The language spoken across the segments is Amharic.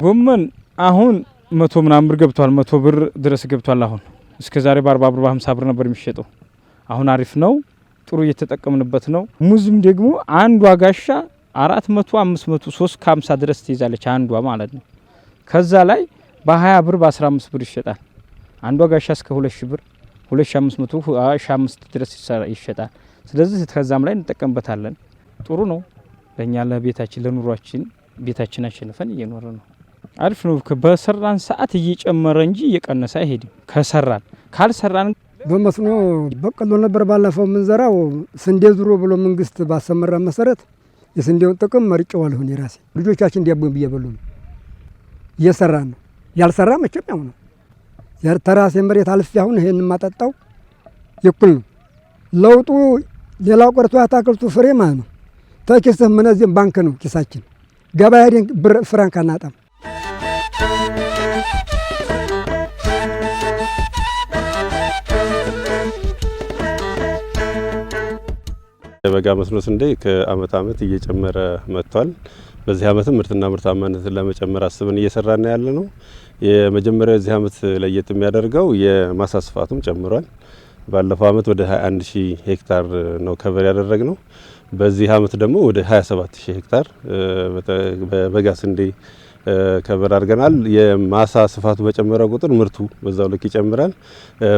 ጎመን አሁን 100 ምናምን ብር ገብቷል። 100 ብር ድረስ ገብቷል። አሁን እስከዛሬ በ40 ብር በ50 ብር ነበር የሚሸጠው። አሁን አሪፍ ነው፣ ጥሩ እየተጠቀምንበት ነው። ሙዝም ደግሞ አንዷ ጋሻ 400 500 350 ድረስ ትይዛለች አንዷ ማለት ነው። ከዛ ላይ በ20 ብር በ15 ብር ይሸጣል። አንዷ ጋሻ እስከ 2000 ብር 2500 1500 ድረስ ይሸጣል። ስለዚህ ከዛም ላይ እንጠቀምበታለን። ጥሩ ነው ለኛ ለቤታችን ለኑሯችን ቤታችን አሸንፈን እየኖረ ነው። አሪፍ ነው። በሰራን ሰዓት እየጨመረ እንጂ እየቀነሰ አይሄድም። ከሰራን ካልሰራን በመስኖ በቀሎ ነበር ባለፈው ምንዘራው ስንዴ ዙሮ ብሎ መንግስት ባሰመራ መሰረት የስንዴውን ጥቅም መርጨዋለሁ። እራሴ ልጆቻችን እንዲያቡን በየበሉ ነው እየሰራን ነው። ያልሰራ መቼም ያው ነው። ተራሴ መሬት አልፌ አሁን ይሄን ማጠጣው ይኩል ነው ለውጡ። ሌላው ቆርጦ አታክልቱ ፍሬ ማለት ነው። ተኪስህ ምንዚህም ባንክ ነው ኪሳችን ገበያ ሄደን ብር ፍራንክ አናጣም። የበጋ መስኖ ስንዴ ከአመት አመት እየጨመረ መጥቷል። በዚህ አመት ምርትና ምርታማነትን ለመጨመር አስበን እየሰራን ያለ ነው። የመጀመሪያው እዚህ አመት ለየት የሚያደርገው የማሳ ስፋቱም ጨምሯል። ባለፈው አመት ወደ 21000 ሄክታር ነው ከቨር ያደረግነው። በዚህ አመት ደግሞ ወደ 27000 ሄክታር በበጋ ስንዴ ከቨር አድርገናል። የማሳ ስፋቱ በጨመረ ቁጥር ምርቱ በዛው ልክ ይጨምራል።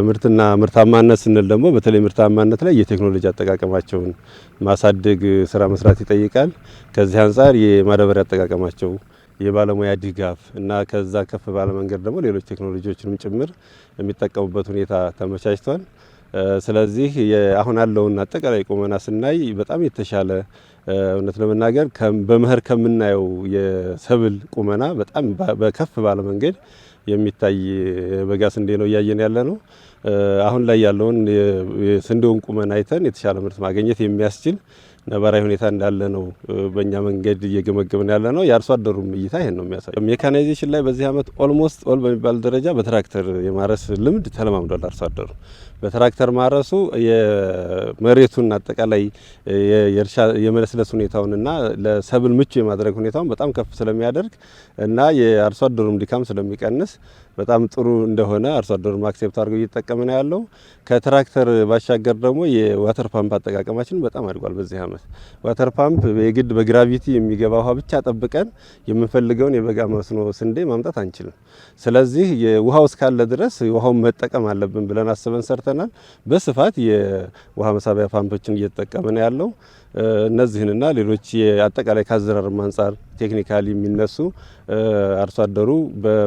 ምርትና ምርታማነት ስንል ደግሞ በተለይ ምርታማነት ላይ የቴክኖሎጂ አጠቃቀማቸውን ማሳደግ ስራ መስራት ይጠይቃል። ከዚህ አንጻር የማዳበሪያ አጠቃቀማቸው የባለሙያ ድጋፍ እና ከዛ ከፍ ባለ መንገድ ደግሞ ሌሎች ቴክኖሎጂዎችንም ጭምር የሚጠቀሙበት ሁኔታ ተመቻችቷል። ስለዚህ አሁን ያለውን አጠቃላይ ቁመና ስናይ በጣም የተሻለ እውነት ለመናገር በመኸር ከምናየው የሰብል ቁመና በጣም በከፍ ባለ መንገድ የሚታይ የበጋ ስንዴ ነው እያየን ያለ ነው። አሁን ላይ ያለውን የስንዴውን ቁመና አይተን የተሻለ ምርት ማግኘት የሚያስችል ነባራዊ ሁኔታ እንዳለ ነው በእኛ መንገድ እየገመገምን ያለ ነው። የአርሶ አደሩም እይታ ይሄን ነው የሚያሳየው። ሜካናይዜሽን ላይ በዚህ አመት ኦልሞስት ኦል በሚባል ደረጃ በትራክተር የማረስ ልምድ ተለማምዷል አርሶ አደሩ። በትራክተር ማረሱ የመሬቱን አጠቃላይ የእርሻ የመለስለስ ሁኔታውንና ለሰብል ምቹ የማድረግ ሁኔታውን በጣም ከፍ ስለሚያደርግ እና የአርሶ አደሩም ድካም ስለሚቀንስ በጣም ጥሩ እንደሆነ አርሶ አደሩም አክሴፕት አድርጎ እየተጠቀመ ነው ያለው። ከትራክተር ባሻገር ደግሞ የዋተር ፓምፕ አጠቃቀማችን በጣም አድጓል። በዚህ አመት ዋተር ፓምፕ የግድ በግራቪቲ የሚገባ ውሃ ብቻ ጠብቀን የምንፈልገውን የበጋ መስኖ ስንዴ ማምጣት አንችልም። ስለዚህ የውሃው እስካለ ድረስ ውሃውን መጠቀም አለብን ብለን አስበን ሰርተናል። በስፋት የውሃ መሳቢያ ፓምፖችን እየተጠቀመ ነው ያለው። እነዚህንና ሌሎች የአጠቃላይ ከአዘራርም አንጻር ቴክኒካሊ የሚነሱ አርሶ አደሩ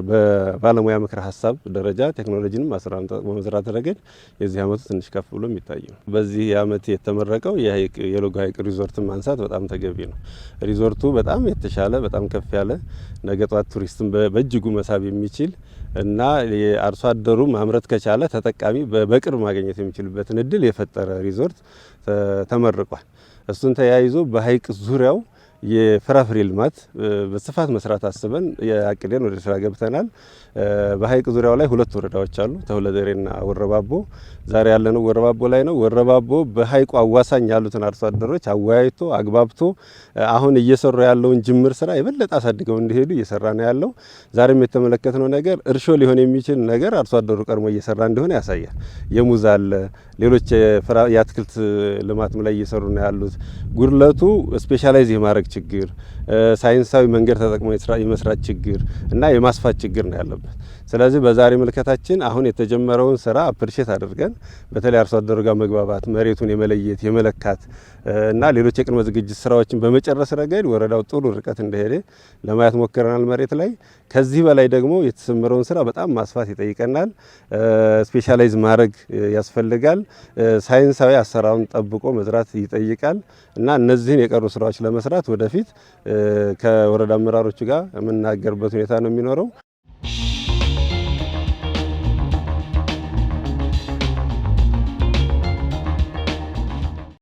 በባለሙያ ምክር ሀሳብ ደረጃ ቴክኖሎጂንም በመዝራት ረገድ የዚህ አመቱ ትንሽ ከፍ ብሎ የሚታይ ነው። በዚህ አመት የተመረቀው የሎጎ ሀይቅ ሪዞርትን ማንሳት በጣም ተገቢ ነው። ሪዞርቱ በጣም የተሻለ በጣም ከፍ ያለ ነገ ጧት ቱሪስትን በእጅጉ መሳብ የሚችል እና የአርሶ አደሩ ማምረት ከቻለ ተጠቃሚ በቅርብ ማግኘት የሚችልበትን እድል የፈጠረ ሪዞርት ተመርቋል። እሱን ተያይዞ በሀይቅ ዙሪያው የፍራፍሬ ልማት በስፋት መስራት አስበን ያቅደን ወደ ስራ ገብተናል። በሀይቅ ዙሪያው ላይ 2 ወረዳዎች አሉ፣ ተሁለደሬና ወረባቦ። ዛሬ ያለነው ወረባቦ ላይ ነው። ወረባቦ በሀይቁ አዋሳኝ ያሉትን አርሶ አደሮች አወያይቶ አግባብቶ አሁን እየሰሩ ያለውን ጅምር ስራ የበለጠ አሳድገው እንዲሄዱ እየሰራ ነው ያለው። ዛሬም የተመለከትነው ነገር እርሾ ሊሆን የሚችል ነገር አርሶ አደሩ ቀድሞ እየሰራ እንደሆነ ያሳያል። የሙዝ አለ፣ ሌሎች የአትክልት ልማትም ላይ እየሰሩ ነው ያሉት። ጉድለቱ ስፔሻላይዝ የማድረግ ችግር፣ ሳይንሳዊ መንገድ ተጠቅሞ የመስራት ችግር እና የማስፋት ችግር ነው ያለበት። ስለዚህ በዛሬ ምልከታችን አሁን የተጀመረውን ስራ አፕሪሼት አድርገን በተለይ አርሶ አደሩ ጋር መግባባት፣ መሬቱን የመለየት የመለካት እና ሌሎች የቅድመ ዝግጅት ስራዎችን በመጨረስ ረገድ ወረዳው ጥሩ ርቀት እንደሄደ ለማየት ሞክረናል መሬት ላይ። ከዚህ በላይ ደግሞ የተሰመረውን ስራ በጣም ማስፋት ይጠይቀናል። ስፔሻላይዝ ማድረግ ያስፈልጋል። ሳይንሳዊ አሰራሩን ጠብቆ መዝራት ይጠይቃል እና እነዚህን የቀሩ ስራዎች ለመስራት ወደፊት ከወረዳ አመራሮች ጋር የምናገርበት ሁኔታ ነው የሚኖረው።